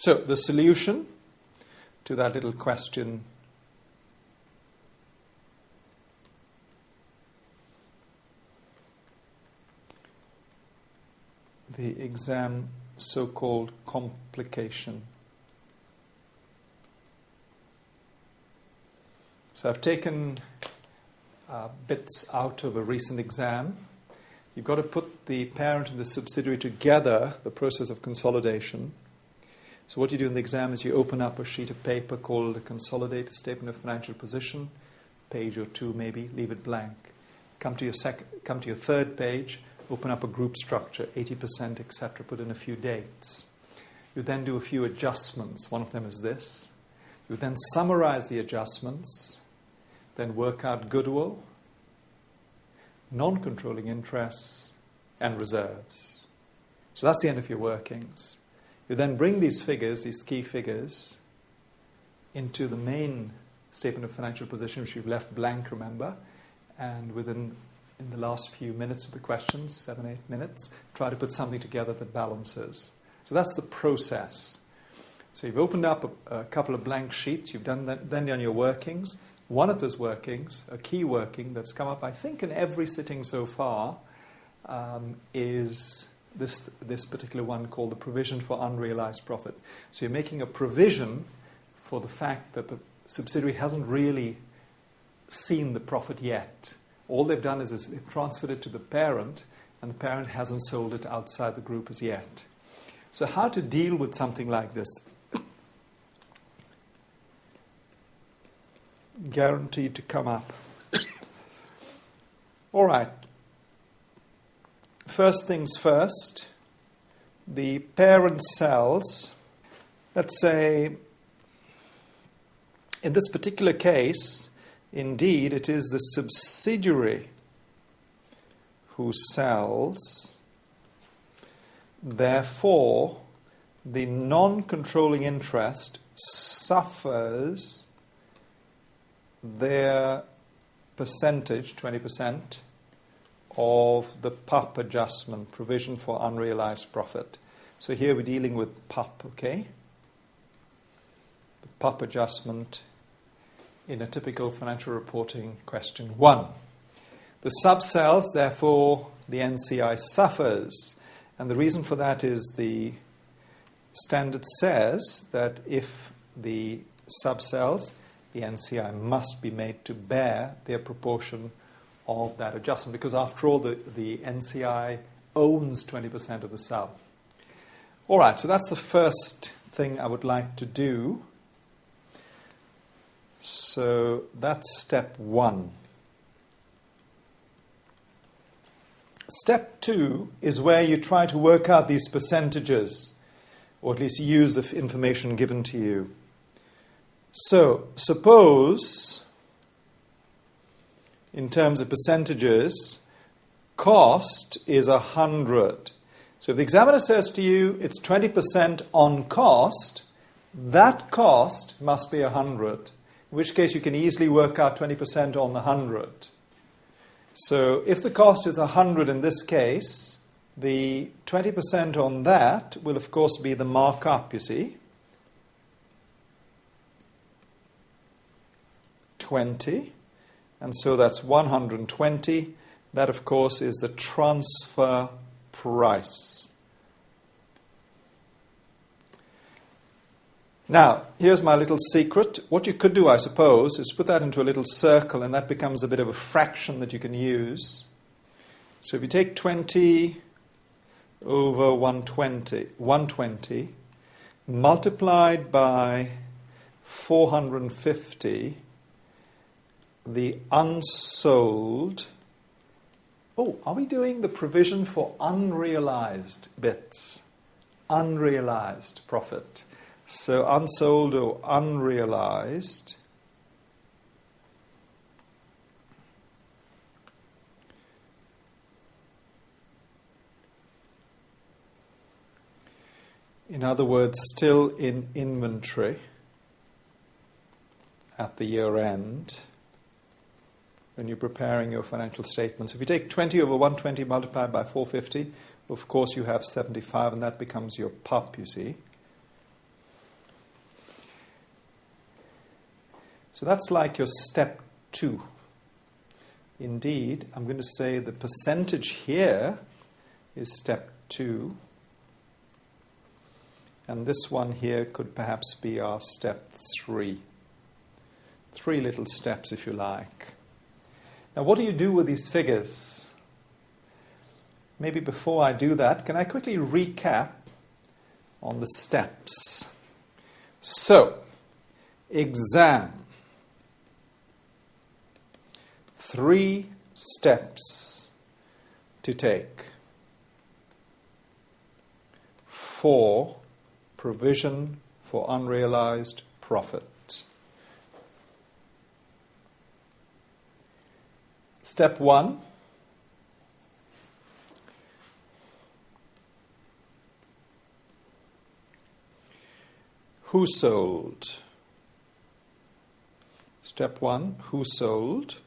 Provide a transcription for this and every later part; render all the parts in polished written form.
So the solution to that little question the exam so-called complication. So I've taken bits out of a recent exam. You've got to put the parent and the subsidiary together, the process of consolidation. So what you do in the exam is you open up a sheet of paper called a consolidated statement of financial position, page or two maybe, leave it blank. Come to your third page, open up a group structure, 80%, etc., put in a few dates. You then do a few adjustments. One of them is this. You then summarize the adjustments, then work out goodwill, non-controlling interests, and reserves. So that's the end of your workings. You then bring these figures, these key figures, into the main statement of financial position, which you've left blank, remember, and in the last few minutes of the questions, 7-8 minutes, try to put something together that balances. So that's the process. So you've opened up a couple of blank sheets, you've then done your workings. One of those workings, a key working that's come up, I think, in every sitting so far, is this particular one called the provision for unrealized profit. So you're making a provision for the fact that the subsidiary hasn't really seen the profit yet. All they've done is they've transferred it to the parent, and the parent hasn't sold it outside the group as yet. So how to deal with something like this? Guaranteed to come up. All right. First things first, the parent sells. Let's say, in this particular case, indeed, it is the subsidiary who sells. Therefore, the non-controlling interest suffers their percentage, 20%, of the PUP adjustment, provision for unrealized profit. So here we're dealing with PUP, okay? The PUP adjustment in a typical financial reporting question 1. The sub sells, therefore the NCI suffers. And the reason for that is the standard says that if the sub sells, the NCI must be made to bear their proportion of that adjustment, because after all, the NCI owns 20% of the sub. All right, so that's the first thing I would like to do. So that's step 1. Step 2 is where you try to work out these percentages, or at least use the information given to you. So suppose, in terms of percentages, cost is 100. So if the examiner says to you it's 20% on cost, that cost must be 100. In which case you can easily work out 20% on the 100. So if the cost is 100 in this case, the 20% on that will of course be the markup, you see. 20. And so that's 120. That, of course, is the transfer price. Now, here's my little secret. What you could do, I suppose, is put that into a little circle, and that becomes a bit of a fraction that you can use. So if you take 20 over 120 multiplied by 450, the unsold. Oh, are we doing the provision for unrealized bits? Unrealized profit. So unsold or unrealized. In other words, still in inventory at the year end, when you're preparing your financial statements. If you take 20 over 120 multiplied by 450, of course you have 75, and that becomes your PUP, you see. So that's like your step 2. Indeed, I'm going to say the percentage here is step 2. And this one here could perhaps be our step 3. 3 little steps, if you like. Now, what do you do with these figures? Maybe before I do that, can I quickly recap on the steps? So, exam. 3 steps to take for provision for unrealized profit. Step 1. Who sold? Step 1. Who sold?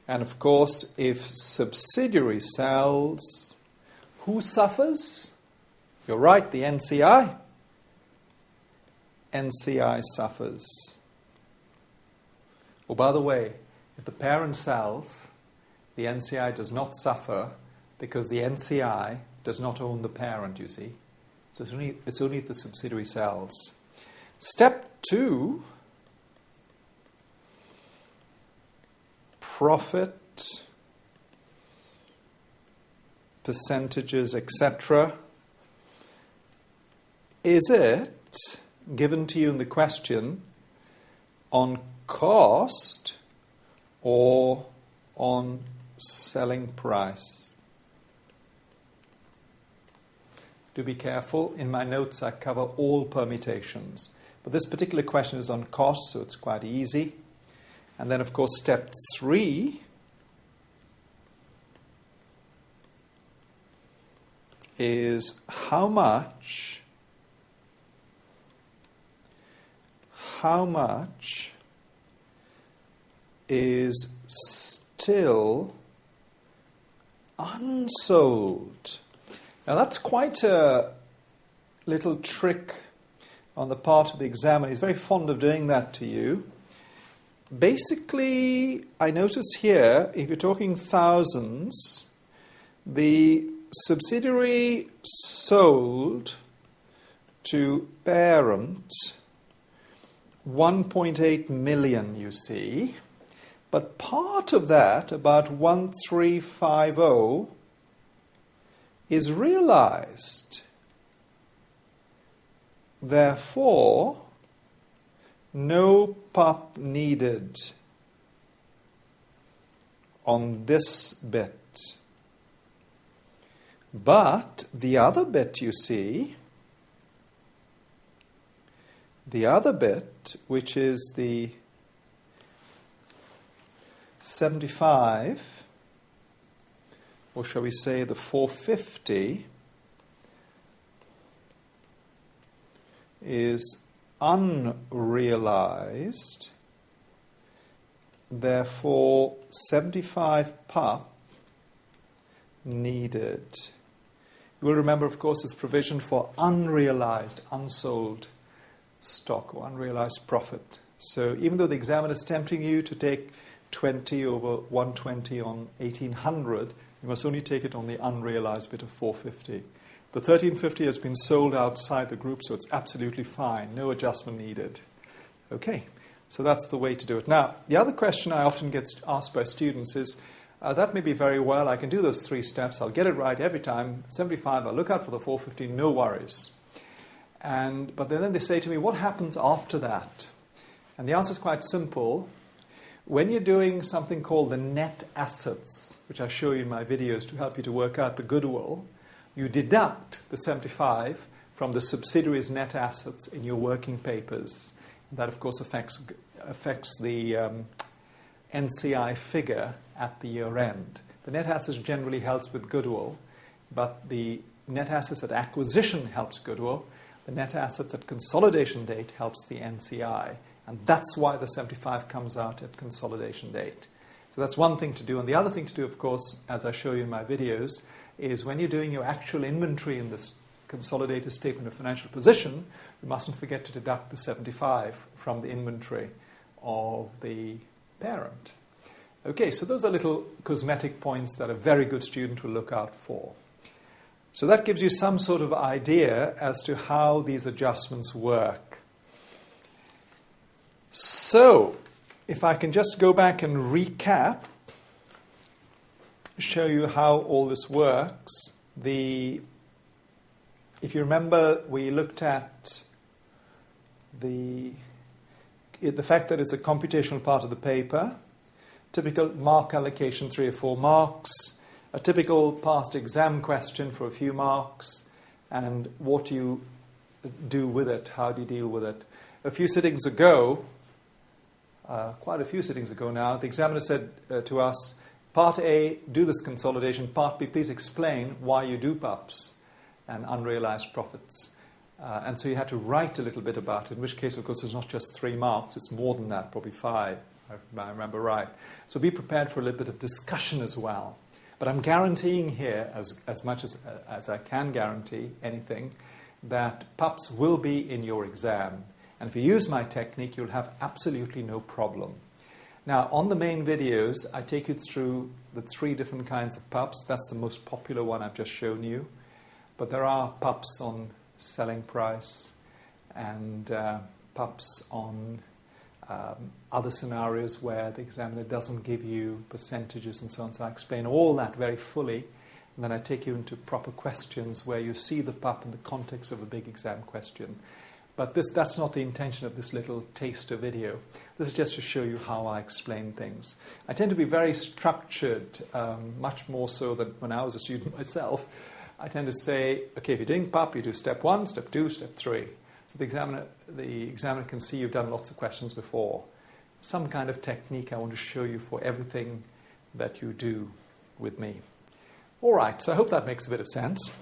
And of course, if subsidiary sells, who suffers? You're right, the NCI. NCI suffers. Oh, by the way, if the parent sells, the NCI does not suffer because the NCI does not own the parent, you see. So it's only if the subsidiary sells. Step 2, profit, percentages, etc. Is it given to you in the question on cost or on selling price? Do be careful. In my notes, I cover all permutations. But this particular question is on cost, so it's quite easy. And then, of course, step 3 is how much is still unsold. Now that's quite a little trick on the part of the examiner. He's very fond of doing that to you. Basically, I notice here, if you're talking thousands, the subsidiary sold to parent 1.8 million, you see. But part of that, about 1350, is realized. Therefore, no PUP needed on this bit. But the other bit, you see, the other bit, which is the 75, or shall we say the 450, is unrealized. Therefore, 75 PUP needed. You will remember, of course, this provision for unrealized, unsold stock or unrealized profit. So even though the examiner is tempting you to take 20 over 120 on 1800, you must only take it on the unrealized bit of 450. The 1350 has been sold outside the group, so it's absolutely fine. No adjustment needed. Okay, so that's the way to do it. Now, the other question I often get asked by students is, that may be very well, I can do those 3 steps, I'll get it right every time, 75, I'll look out for the 450, no worries. But then they say to me, what happens after that? And the answer is quite simple. When you're doing something called the net assets, which I show you in my videos to help you to work out the goodwill, you deduct the 75 from the subsidiary's net assets in your working papers. And that, of course, affects the NCI figure at the year end. The net assets generally helps with goodwill, but the net assets at acquisition helps goodwill. The net assets at consolidation date helps the NCI. And that's why the 75 comes out at consolidation date. So that's one thing to do. And the other thing to do, of course, as I show you in my videos, is when you're doing your actual inventory in this consolidate a statement of financial position, we mustn't forget to deduct the 75 from the inventory of the parent. Okay, so those are little cosmetic points that a very good student will look out for. So that gives you some sort of idea as to how these adjustments work. So, if I can just go back and recap, show you how all this works. If you remember, we looked at the fact that it's a computational part of the paper, typical mark allocation 3 or 4 marks, a typical past exam question for a few marks, and what do you do with it? How do you deal with it? A few sittings ago, quite a few sittings ago now, the examiner said to us, Part A, do this consolidation. Part B, please explain why you do PUPs and unrealized profits. And so you had to write a little bit about it, in which case, of course, it's not just 3 marks, it's more than that, probably 5, if I remember right. So be prepared for a little bit of discussion as well. But I'm guaranteeing here, as much as I can guarantee anything, that PUPs will be in your exam. And if you use my technique, you'll have absolutely no problem. Now, on the main videos, I take you through the 3 different kinds of PUPs. That's the most popular one I've just shown you. But there are PUPs on selling price and PUPs on other scenarios where the examiner doesn't give you percentages and so on. So I explain all that very fully. And then I take you into proper questions where you see the PUP in the context of a big exam question. But that's not the intention of this little taster video. This is just to show you how I explain things. I tend to be very structured, much more so than when I was a student myself. I tend to say, okay, if you're doing PUP, you do step 1, step 2, step 3. So the examiner can see you've done lots of questions before. Some kind of technique I want to show you for everything that you do with me. All right, so I hope that makes a bit of sense.